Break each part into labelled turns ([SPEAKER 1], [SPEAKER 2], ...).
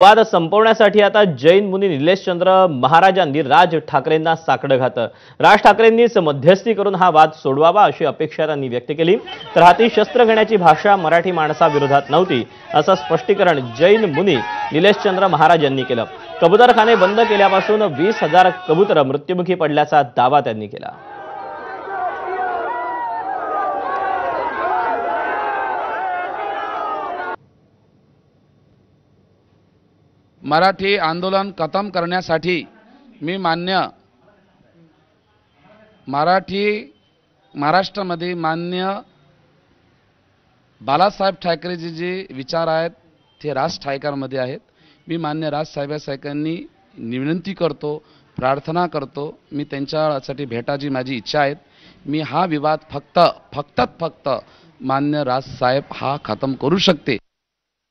[SPEAKER 1] वाद संपवण्यासाठी आता जैन मुनी निलेशचंद्र महाराजांनी राज ठाकरेंना साकडं घातलं। राज ठाकरेंनीच मध्यस्थी करून हा वाद सोडवावा अशी अपेक्षा त्यांनी व्यक्त केली। तर हाती शस्त्र घेण्याची भाषा मराठी माणसाविरोधात नव्हती असं स्पष्टीकरण जैन मुनी निलेशचंद्र महाराज यांनी केलं। कबूतरखाने बंद केल्यापासून 20,000 कबूतर मृत्युमुखी पडल्याचा दावा त्यांनी केला।
[SPEAKER 2] मराठी आंदोलन खतम करण्यासाठी मी महाराष्ट्रामध्ये मान्य बाळासाहेब ठाकरेजी जे विचार आहेत ते राज ठाकरेंमध्ये आहेत। मी मान्य राजसाहेबांनी विनंती करतो, प्रार्थना करतो, मी त्यांच्यासाठी भेटायची माझी इच्छा आहे। मी हा विवाद फक्त मान्य राजसाहेब हा खतम करू शकते।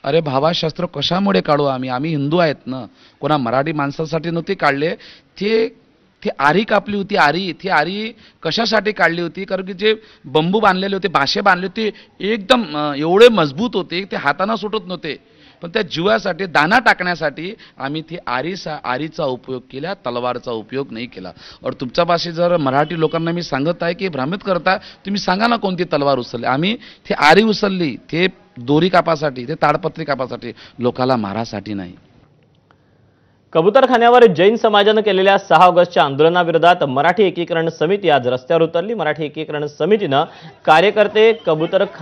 [SPEAKER 2] अरे भावा, शस्त्र कशामुळे काढू आम्ही हिंदू आहेत ना, कोणा मराठी माणसासाठी नव्हते काढले। ते आरी कापली होती, ती आरी कशासाठी काढली होती? कारण की जे बंबू बांधलेले होते, बाशे बांधले होते, एकदम एवढे मजबूत होते, ते हाताना सुटत नव्हते। पण त्या जीवासाठी, दाना टाकण्यासाठी आम्ही ती आरीचा उपयोग केला, तलवारचा उपयोग नाही केला। और तुमच्या भाषेत जर मराठी लोकांना मी सांगत आहे की भ्रमित करता, तुम्ही सांगा ना कोणती तलवार उचलली। आम्ही ती आरी उचलली, ते दोरी कापासाठी, ते ताडपत्री कापासाठी, लोकाला मारासाठी नाही।
[SPEAKER 1] कबूतरखान्यावर जैन समाजाने केलेल्या 6 ऑगस्टच्या आंदोलनाविरोधात मराठी एकीकरण समिती आज रस्त्यावर उतरली। मराठी एकीकरण समितीनं कार्यकर्ते कबूतरखान्यावर